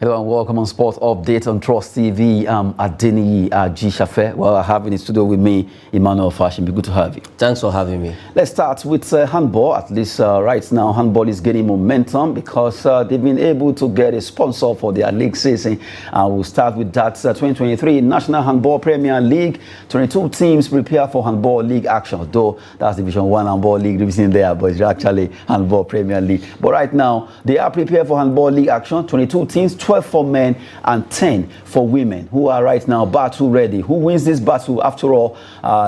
Hello and welcome on Sports Update on Trust TV. I'm Adeniyi Ajishafe. Well, I have in the studio with me Emmanuel Fashion. Be good to have you. Thanks for having me. Let's start with handball. At least right now, handball is gaining momentum because they've been able to get a sponsor for their league season. We'll start with that 2023 National Handball Premier League. 22 teams prepare for handball league action. Though that's Division 1 handball league division there, but it's actually handball Premier League. But right now, they are prepared for handball league action. 22 teams, 12 for men and 10 for women, who are right now battle ready. Who wins this battle? After all,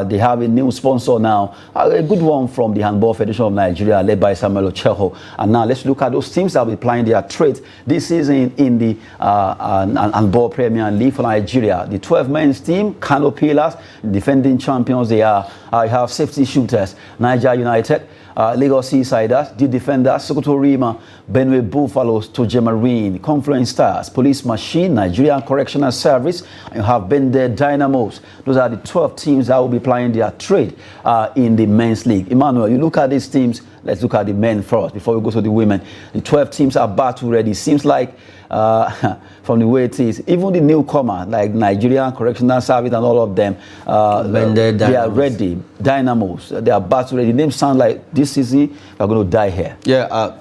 they have a new sponsor now, a good one from the Handball Federation of Nigeria, led by Samuel Ocheho. And now let's look at those teams that will be playing their trade this season in the Handball Premier League for Nigeria. The 12 men's team, Kano Pillars, defending champions. They are. I have Safety Shooters, Niger United, Lagos Seasiders, the Defenders, Sokoto Rima, Benue Buffaloes, Toje Marine, Confluence Stars, Police Machine, Nigerian Correctional Service, and you have Bende Dynamos. Those are the 12 teams that will be playing their trade in the men's league. Emmanuel, you look at these teams. Let's look at the men first before we go to the women. The 12 teams are battle ready. Seems like from the way it is, even the newcomer like Nigerian Correctional Service and all of them, they are ready. Dynamos, they are battle ready. Names sound like this season are going to die here. Yeah,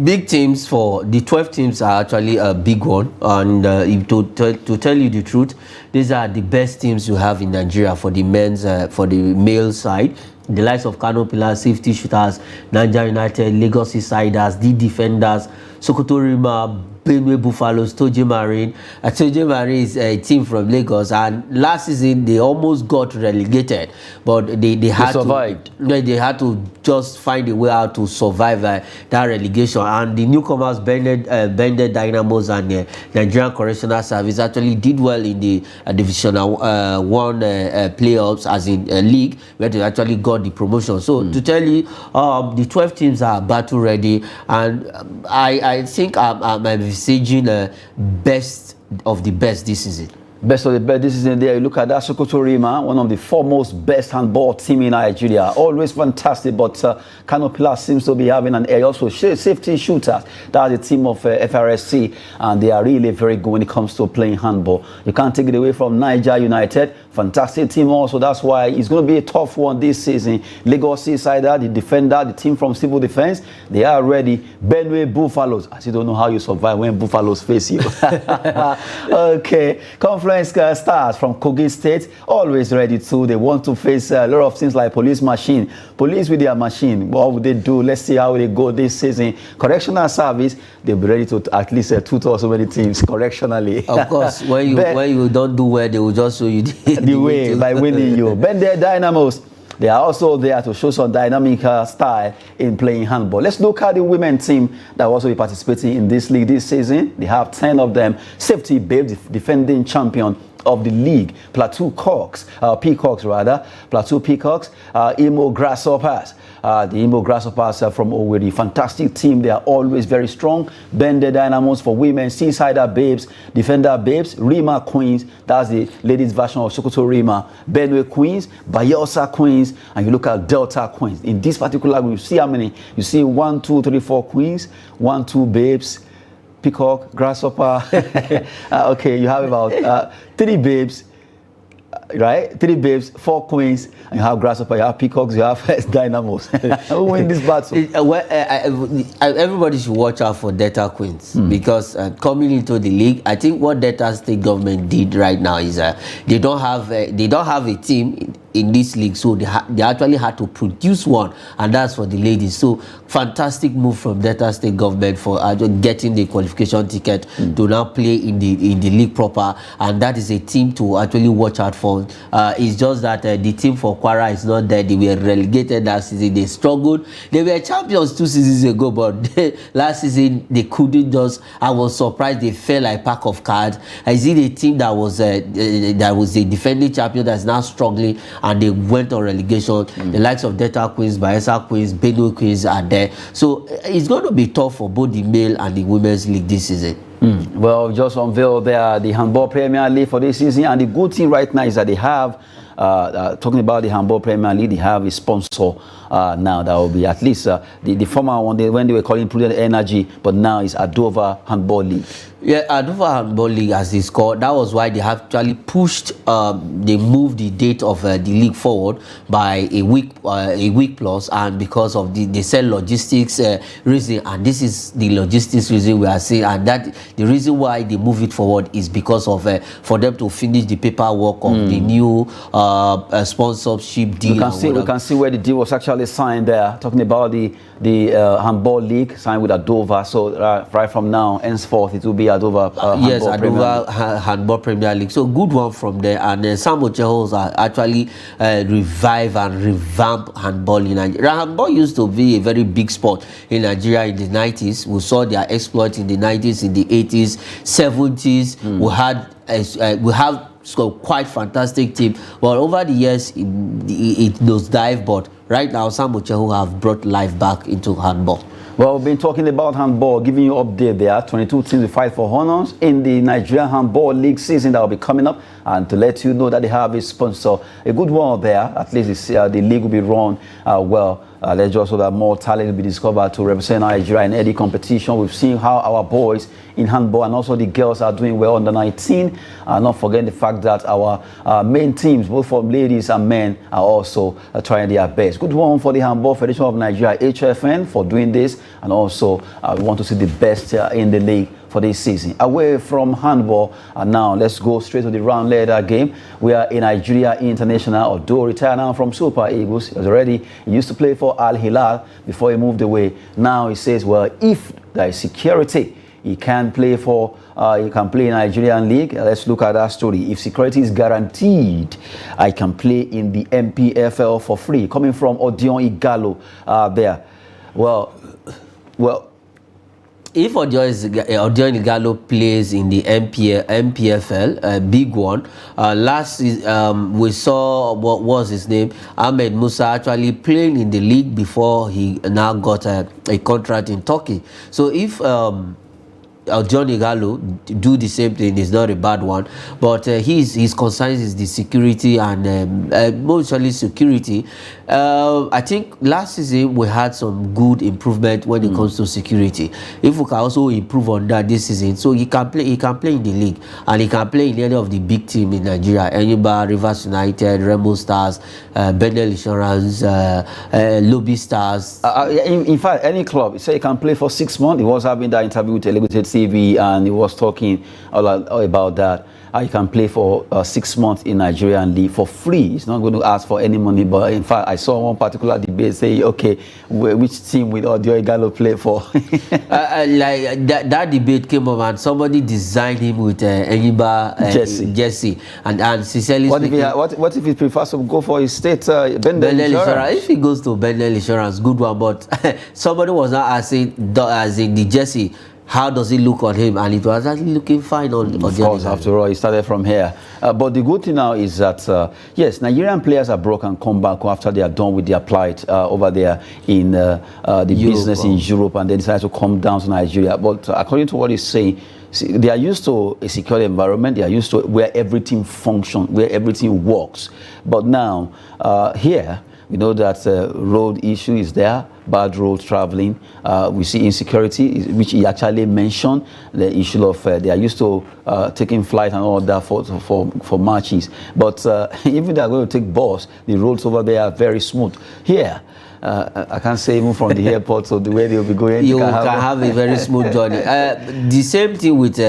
big teams for the 12 teams are actually a big one. And to tell you the truth, these are the best teams you have in Nigeria for the men's, for the male side. The likes of Kano Pillars, Safety Shooters, Niger United, Lagos Seasiders, the Defenders, Sokoto Rima, Benue Buffaloes, Toje Marine. Toje Marine is a team from Lagos, and last season they almost got relegated, but they had survived. They had to just find a way out to survive that relegation. And the newcomers, Bende Dynamos and Nigerian Correctional Service, actually did well in the Division 1 playoffs, as in league, where they actually got the promotion. So to tell you, the 12 teams are battle ready, and I think I'm envisaging best of the best this season. Best of the best this season. There you look at that Sokoto Rima, one of the foremost best handball team in Nigeria. Always fantastic, but Kano Pillars seems to be having an edge. Also, Safety Shooters, that's the team of FRSC, and they are really very good when it comes to playing handball. You can't take it away from Niger United. Fantastic team also. That's why it's going to be a tough one this season. Lagos Seasider, the Defender, the team from Civil Defense, they are ready. Benue Buffaloes. I still don't know how you survive when Buffaloes face you. Okay. Confluence Stars from Kogi State, always ready too. They want to face a lot of things like Police Machine. Police with their machine. What would they do? Let's see how they go this season. Correctional Service, they'll be ready to at least tutor so many teams correctionally. Of course, when you don't do well, they will just show you the way by winning you. Bende Dynamos, they are also there to show some dynamic style in playing handball. Let's look at the women team that will also be participating in this league this season. They have 10 of them. Safety Babe, the defending champion of the league. Plateau Peacocks, Imo Grasshoppers. The Imo Grasshoppers from Owerri, fantastic team. They are always very strong. Bende Dynamos for women, Seasider Babes, Defender Babes, Rima Queens, that's the ladies version of Sokoto Rima, Benue Queens, Bayelsa Queens, and you look at Delta Queens. In this particular group, you see how many? You see 1, 2, 3, 4 Queens, 1, 2 Babes, Peacock, Grasshopper. Okay, you have about 3 babes, right? 3 babes, 4 queens, and you have Grasshopper, you have Peacocks, you have Dynamos. Who win this battle? Everybody should watch out for Delta Queens because coming into the league, I think what Delta State government did right now is they don't have a team in this league, so they actually had to produce one, and that's for the ladies. So fantastic move from Delta State government for getting the qualification ticket to now play in the league proper, and that is a team to actually watch out for. It's just that the team for Kwara is not there. They were relegated last season. They struggled. They were champions 2 seasons ago, but last season they couldn't just. I was surprised they fell like a pack of cards. I see the team that was the defending champion that's now struggling, and they went on relegation. The likes of Delta Queens, Bayelsa Queens, Benue Queens are there. So it's going to be tough for both the male and the women's league this season. Well, just unveiled there the Handball Premier League for this season, and the good thing right now is that they have talking about the Handball Premier League, they have a sponsor now that will be at least the former one when they were calling Prudent Energy, but now it's Adova Handball League. Yeah, Adova Handball League, as it's called, that was why they have actually pushed, they moved the date of the league forward by a week plus, and because of they said logistics reason, and this is the logistics reason we are saying, and that the reason why they move it forward is because of for them to finish the paperwork of the new sponsorship deal. We can see where the deal was actually signed there, talking about the handball league signed with Adova. So right from now, henceforth, it will be Adova. Yes, Adova Handball Premier League. So good one from there. And some Ochehos are actually revive and revamp handball in Nigeria. Handball used to be a very big sport in Nigeria in the 90s. We saw their exploit in the 90s, in the 80s, 70s. We have quite fantastic team. But over the years, it knows dive. But right now, some Ocheho have brought life back into handball. Well, we've been talking about handball, giving you an update there. 22 teams will fight for honors in the Nigerian Handball League season that will be coming up. And to let you know that they have a sponsor, a good one there. At least the league will be run well. Let's just hope that more talent will be discovered to represent Nigeria in any competition. We've seen how our boys in handball and also the girls are doing well under 19. Not forgetting the fact that our main teams, both for ladies and men, are also trying their best. Good one for the Handball Federation of Nigeria, HFN, for doing this. And also, we want to see the best in the league for this season. Away from handball, and now let's go straight to the round leader game. We are in Nigeria International, although retired now from Super Eagles. He used to play for Ighalo before he moved away. Now he says, well, if there is security, he can play for he can play in Nigerian league. Let's look at that story. If security is guaranteed, I can play in the NPFL for free. Coming from Odion Ighalo there. Well, if Odion Ighalo plays in the NPFL, a big one, last we saw, what was his name, Ahmed Musa, actually playing in the league before he now got a contract in Turkey. So if Odion Ighalo do the same thing, is not a bad one, but his concerns is the security, and mostly security. I think last season we had some good improvement when it comes to security. If we can also improve on that this season, so he can play in the league, and he can play in any of the big teams in Nigeria: Enyimba, Rivers United, Remo Stars, Benel Insurance, Lobby Stars. In fact, any club. He said he can play for 6 months. He was having that interview with Limited TV, and he was talking all about that. He can play for 6 months in Nigerian league for free. He's not going to ask for any money. But in fact, I saw one particular debate say, okay, which team will Odion Ighalo play for? Like that debate came up, and somebody designed him with Enyimba jersey. And sincerely what if he prefers to go for his state Benel Insurance? If he goes to Benel Insurance, good one. But somebody was not asking, as in the jersey, how does it look on him? And it was actually looking fine on Of course, after all, he started from here. But the good thing now is that, yes, Nigerian players are broke and come back after they are done with their plight over there in the business in Europe, and they decide to come down to Nigeria. But according to what he's saying, they are used to a secure environment. They are used to where everything functions, where everything works. But now, here, we know that road issue is there, bad road traveling. We see insecurity, which he actually mentioned, the issue of they are used to taking flight and all that for matches. But even they are going to take bus, the roads over there are very smooth. Here, I can't say even from the airport to the way they'll be going. You can have a very smooth journey. The same thing with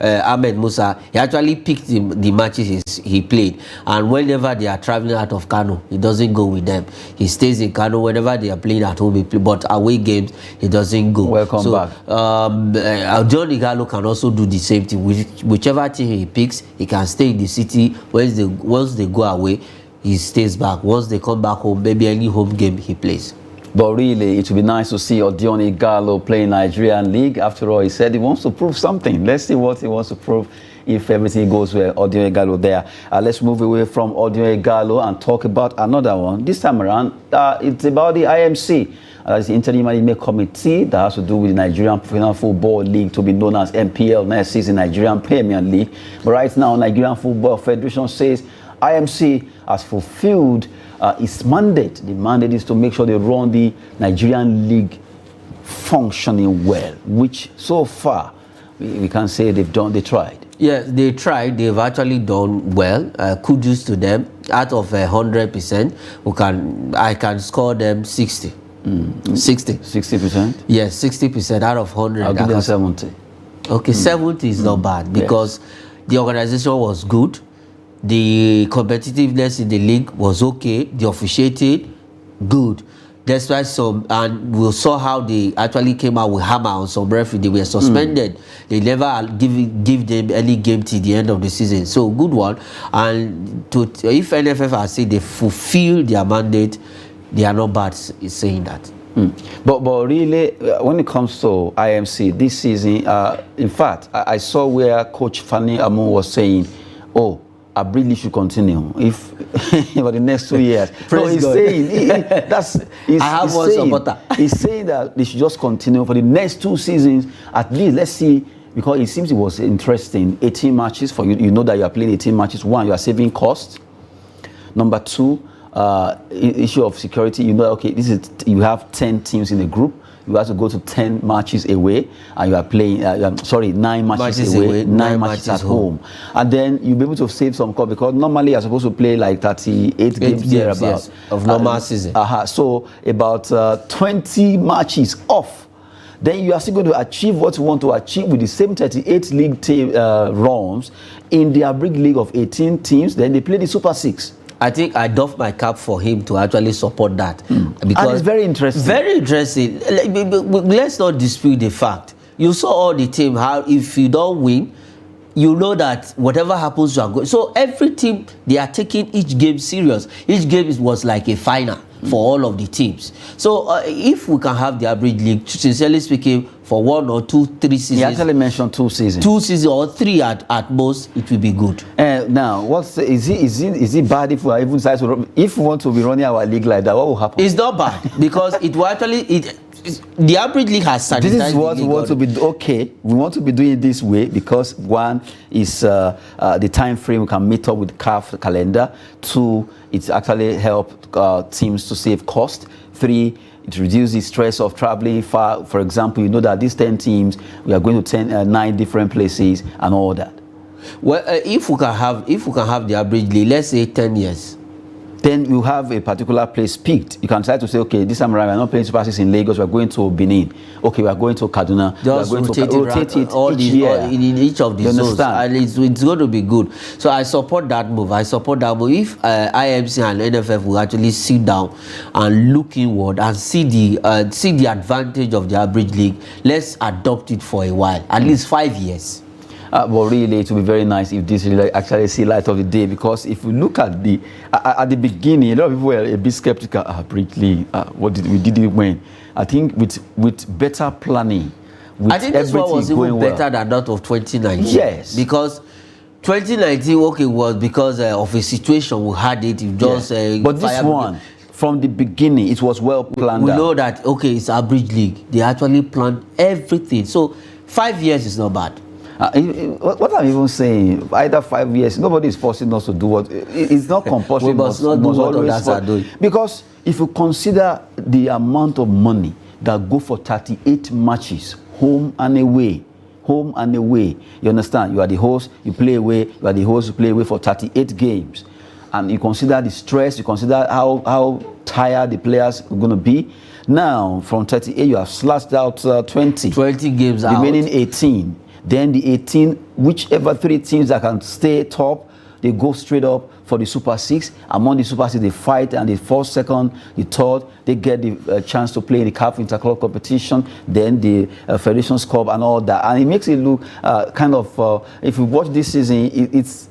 Ahmed Musa. He actually picked the matches he played, and whenever they are traveling out of Kano, he doesn't go with them. He stays in Kano. Whenever they are playing at home, he play, but away games he doesn't go. Welcome back. Odion Ighalo can also do the same thing. Whichever team he picks, he can stay in the city. Once they go away, he stays back. Once they come back home, maybe any home game he plays. But really, it would be nice to see Odion Ighalo play in Nigerian league. After all, he said he wants to prove something. Let's see what he wants to prove if everything goes well. Odion Ighalo there. Let's move away from Odion Ighalo and talk about another one. This time around, it's about the IMC. That's the Interim Management Committee that has to do with the Nigerian Professional Football League, to be known as NPL next season, Nigerian Premier League. But right now, Nigerian Football Federation says IMC has fulfilled its mandate. The mandate is to make sure they run the Nigerian league functioning well, which so far we can say they tried. Yes, they tried. They've actually done well. Kudos to them. Out of 100%, I can score them 60. 60%? Yes, 60% out of 100. I'll give them 70. Okay, 70 is not bad because the organization was good. The competitiveness in the league was okay. The officiating, good. That's why and we saw how they actually came out with hammer on some referee. They were suspended. They never give them any game till the end of the season. So good one. And if NFF has said they fulfill their mandate, they are not bad in saying that. But really, when it comes to IMC this season, in fact, I saw where Coach Fanny Amu was saying, "Oh, I really should continue if for the next 2 years." Praise he's God. saying I have one supporter. He's saying that they should just continue for the next 2 seasons at least. Let's see, because it seems it was interesting. 18 matches for you. You know that you are playing 18 matches. One, you are saving costs. Number 2, issue of security. You know, okay, you have 10 teams in a group. You have to go to 10 matches away, and you are playing. 9 matches away, 9 matches at home, and then you'll be able to save some cost because normally you're supposed to play like 38 games thereabouts, yes, of normal season. So about 20 matches off. Then you are still going to achieve what you want to achieve with the same 38 league runs in the Abrig League of 18 teams. Then they play the Super 6. I think I doff my cap for him to actually support that. Because and it's very interesting. Very interesting. Let's not dispute the fact. You saw all the team, how if you don't win, you know that whatever happens, you are going. So every team, they are taking each game serious. Each game was like a final for all of the teams. So if we can have the average league, sincerely speaking, for 1 or 2, 3 seasons. He actually mentioned 2 seasons. 2 seasons or 3 at most, it will be good. Now, is it bad if we are even if we want to be running our league like that? What will happen? It's not bad because it will actually the average league has sanitized. This is what we want to be okay. We want to be doing it this way because 1 is the time frame we can meet up with CAF calendar. 2, it's actually help teams to save cost. 3, it reduces stress of traveling far. For example, you know that these 10 teams, we are going to 9 different places and all that. Well, if we can have the average league, let's say 10 years. Then you have a particular place picked. You can try to say, okay, this time around we're not playing Super 6 in Lagos, we're going to Benin. Okay, we're going to Kaduna. Just we're going to rotate it all each year. In each of the zones. And it's going to be good. So I support that move. If IMC and NFF will actually sit down and look inward and see the advantage of the average league, let's adopt it for a while, at least 5 years. But really, it would be very nice if this really actually see light of the day, because if we look at the beginning, a lot of people were a bit skeptical. Briefly, we did it when? I think with better planning, I think this one was even better than that of 2019. Yes, because 2019 was because of a situation we had it. But this one, from the beginning, it was well planned. We know that it's average league. They actually planned everything. So 5 years is not bad. What I'm even saying, either 5 years, nobody is forcing us to do what it's not compulsory. We must not do what others are doing. Because if you consider the amount of money that go for 38 matches, home and away, you understand? You are the host, you play away. You are the host, you play away for 38 games, and you consider the stress. You consider how tired the players are going to be. Now, from 38, you have slashed out 20 games out. Remaining 18. Then the 18, whichever 3 teams that can stay top, they go straight up for the Super 6. Among the Super 6, they fight, and the 1st, 2nd, the 3rd, they get the chance to play in the CAF Interclub competition, then the Federations Cup and all that. And it makes it look if you watch this season, it's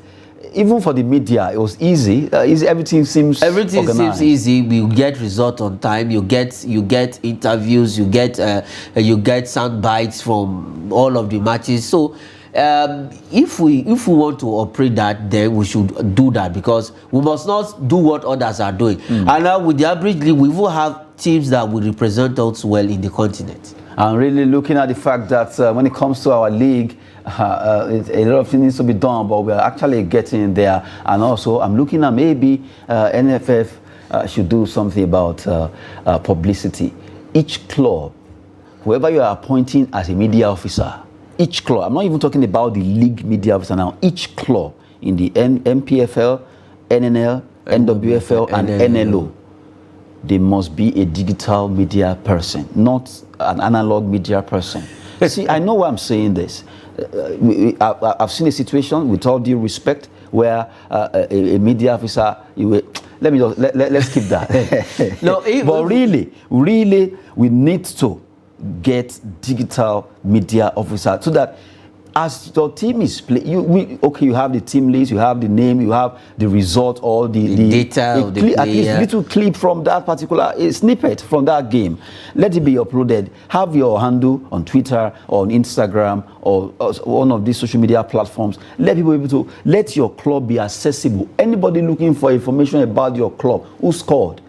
even for the media, it was easy. Everything seems organized. Easy. We get results on time. You get interviews. You get sound bites from all of the matches. So if we want to operate that, then we should do that, because we must not do what others are doing. And now with the average league, we will have teams that will represent us well in the continent. I'm really looking at the fact that when it comes to our league, a lot of things needs to be done, but we are actually getting there. And also, I'm looking at maybe NFF should do something about publicity. Each club, whoever you are appointing as a media officer, each club, I'm not even talking about the league media officer now, each club in the NPFL, NNL, NWFL, and NLO, they must be a digital media person, not an analog media person. See, I know why I'm saying this. I've seen a situation, with all due respect, where a media officer, let's keep that. No, but really, we need to get digital media officer so that as your team is playing, you have the team list, you have the name, you have the result, or the data of the player. At least little clip from that particular snippet from that game. Let it be uploaded. Have your handle on Twitter or on Instagram or one of these social media platforms. Let people be able to let your club be accessible. Anybody looking for information about your club, who scored,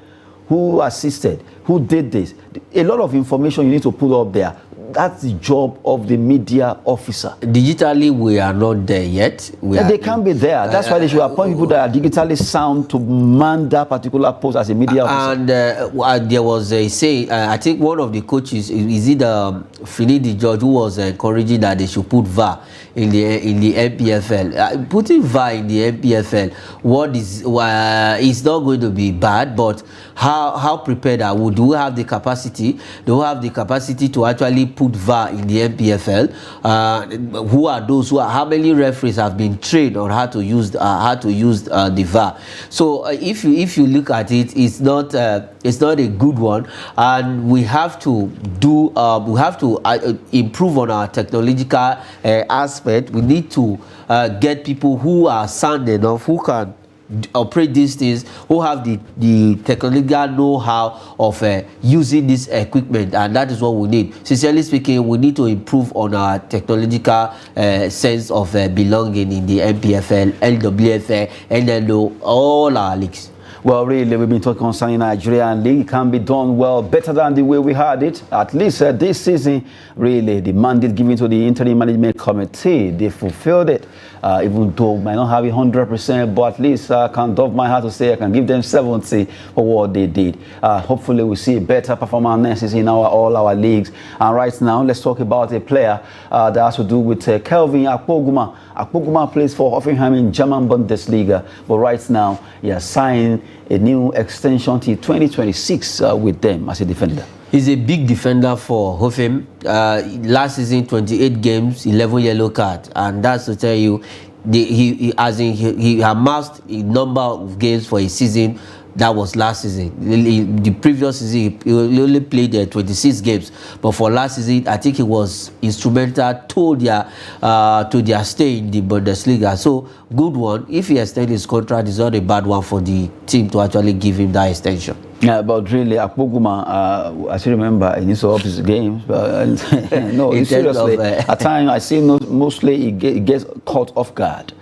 who assisted, who did this, a lot of information you need to put up there. That's the job of the media officer. Digitally, we are not there yet. They can't be there. That's why they should appoint people that are digitally sound to man that particular post as a media officer. And there was a say, I think one of the coaches, is it Finidi George, who was encouraging that they should put VAR in the NPFL. Putting VAR in the NPFL, it's not going to be bad, but how prepared are we? Do we have the capacity? Do we have the capacity to actually put VAR in the NPFL? Who are those? How many referees have been trained on how to use the VAR? So if you look at it, it's not a good one, and we have to improve on our technological aspect. We need to get people who are sound enough, who can operate these things, who have the technological know-how of using this equipment, and that is what we need. Sincerely speaking, we need to improve on our technological sense of belonging in the NPFL, LWFL, NLO, all our leagues. Well, really, we've been talking concerning Nigerian league. It can be done well, better than the way we had it. At least this season, really, the mandate given to the interim management committee, they fulfilled it. Even though I might not have 100%, but at least I can dove my heart to say I can give them 70 for what they did. Hopefully, we see better performances in all our leagues. And right now, let's talk about a player that has to do with Kelvin Akpoguma. Akpoguma plays for Hoffenheim in German Bundesliga, but right now, he has signed a new extension till 2026 with them as a defender. He's a big defender for Hoffenheim. Last season, 28 games, 11 yellow cards, and that's to tell you, he amassed a number of games for a season. That was last season. The previous season, he only played 26 games. But for last season, I think he was instrumental to their stay in the Bundesliga. So, good one. If he extends his contract, it's not a bad one for the team to actually give him that extension. Yeah, but really, Akpoguma, I still remember in his office games. No, seriously, at times I see mostly he gets caught off guard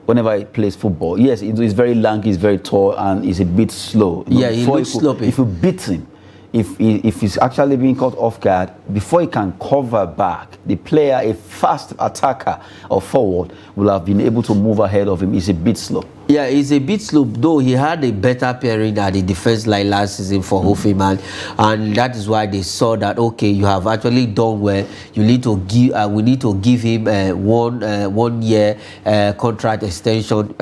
whenever he plays football. Yes, he's very lanky, he's very tall, and he's a bit slow. Yeah, he looks sloppy. If you beat him, if he's actually being caught off guard, before he can cover back, the player, a fast attacker or forward, will have been able to move ahead of him. He's a bit slow. Yeah, he's a bit slow, though he had a better pairing at the defense line last season for Hoffenheim, and that is why they saw that, okay, you have actually done well. You need to give. We need to give him a 1 year contract extension.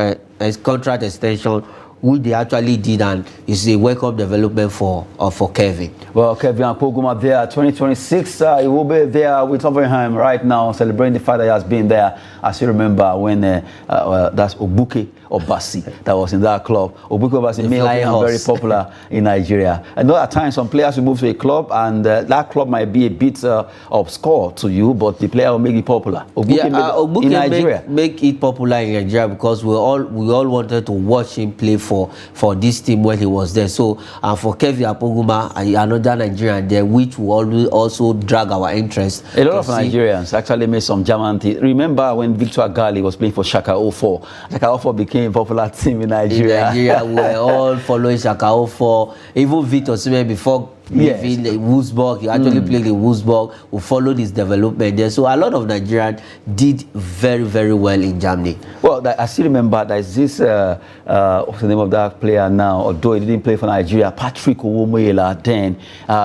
Which they actually did, and it's a welcome development for Kevin. Well, Kevin Akpoguma there, 2026, he will be there with Hoffenheim right now, celebrating the fact that he has been there. As you remember, when that's Obuke Obasi that was in that club. Obuke Obasi may have been very popular in Nigeria. I know at times some players will move to a club, and that club might be a bit obscure to you, but the player will make it popular. Obuke in Nigeria make it popular in Nigeria because we all wanted to watch him play for this team when he was there. So for Kevin Akpoguma, another Nigerian there, which will always also drag our interest. A lot of Nigerians actually made some German team. Remember when Victor Ighalo was playing for Schalke 04? Schalke 04 became a popular team in Nigeria. In Nigeria, we were all following Schalke 04. Even Victor Osimhen, before live in Wolfsburg. He actually played in Wolfsburg. We followed his development there. So a lot of Nigerians did very, very well in Germany. Well, I still remember there's this, what's the name of that player now? Although he didn't play for Nigeria, Patrick Owumoyela. Then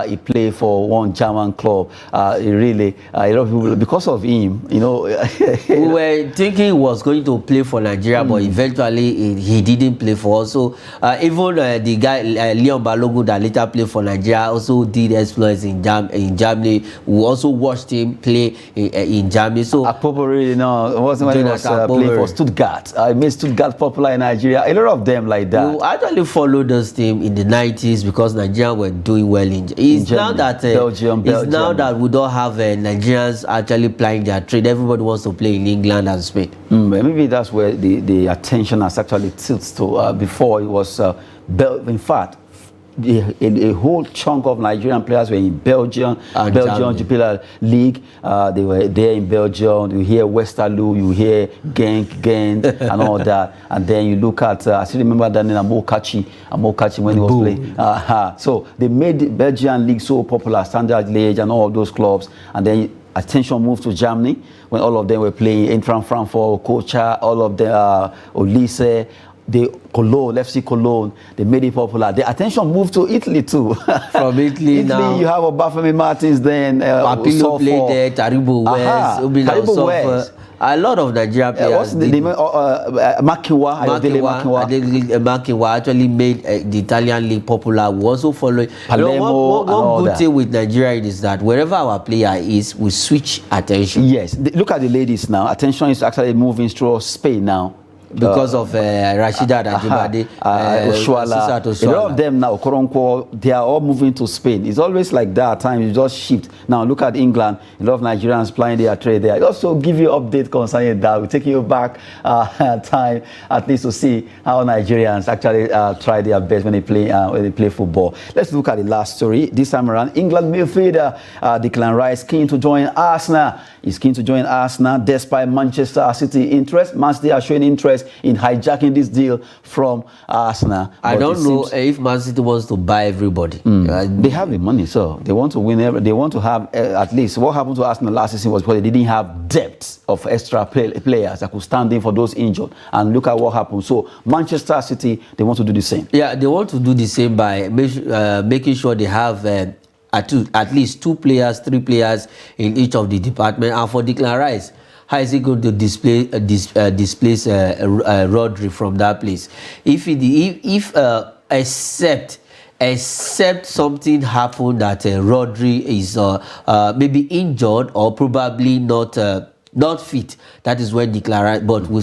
he played for one German club. He really, a lot of people, because of him, you know. We were thinking he was going to play for Nigeria, but eventually he didn't play for us. So even the guy Leon Balogun that later played for Nigeria also did exploits in Germany. We also watched him play in Germany. So Akpobori, you know, wasn't when he was playing for Stuttgart. He made Stuttgart popular in Nigeria. A lot of them like that. We actually followed this team in the 90s because Nigerians were doing well in Germany. It's now that Belgium. Now that we don't have Nigerians actually playing their trade. Everybody wants to play in England and Spain. Maybe that's where the attention has actually tilted to. Before it was, in fact, a whole chunk of Nigerian players were in Belgium, Jupiler League. They were there in Belgium. You hear Westerlo, you hear Genk, and all that. And then you look at, I still remember that name, Amokachi when he was playing. So they made the Belgian league so popular, Standard Liège and all of those clubs. And then attention moved to Germany when all of them were playing Eintracht Frankfurt, Kocha, all of them, Olise. Cologne, FC Cologne, they made it popular. The attention moved to Italy too. From Italy now. You have Obafemi Martins then. Papilo played there, Taribo West. A lot of Nigerian players. What's the name? Makiwa actually made the Italian league popular. We also follow Palermo. One good thing with Nigeria is that wherever our player is, we switch attention. Yes. Look at the ladies now. Attention is actually moving through Spain now. Because of Rashida Ajibade, Oshuala. A lot of them now, Okoronkwo, they are all moving to Spain. It's always like that at times, you just shift. Now look at England, a lot of Nigerians playing their trade there. I also give you update concerning that. We're taking you back time at least to see how Nigerians actually try their best when they play football. Let's look at the last story. This time around, England midfielder Declan Rice keen to join Arsenal. He's keen to join Arsenal despite Manchester City interest. Man City are showing interest in hijacking this deal from Arsenal. I don't know if Man City wants to buy everybody. They have the money, so they want to win. They want to have at least what happened to Arsenal last season was because they didn't have depth of extra players that could stand in for those injured. And look at what happened. So Manchester City, they want to do the same. Yeah, they want to do the same by making sure they have at least 2 players, 3 players in each of the departments. And for Declan Rice, how is he going to displace Rodri from that place? Except something happened that Rodri is maybe injured or probably not fit. That is when Declan Rice, but we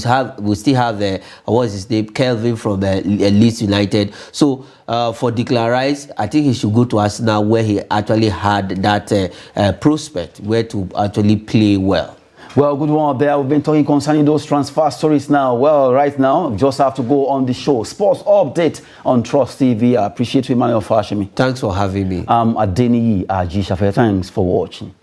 still have what's his name, Kelvin from Leeds United. So for Declan Rice, I think he should go to Arsenal where he actually had that prospect where to actually play well. Well, good one there. We've been talking concerning those transfer stories now. Well, right now, we just have to go on the show. Sports Update on Trust TV. I appreciate you, Emmanuel Fashimi. Thanks for having me. I'm Adeniyi Ajishafe. Thanks for watching.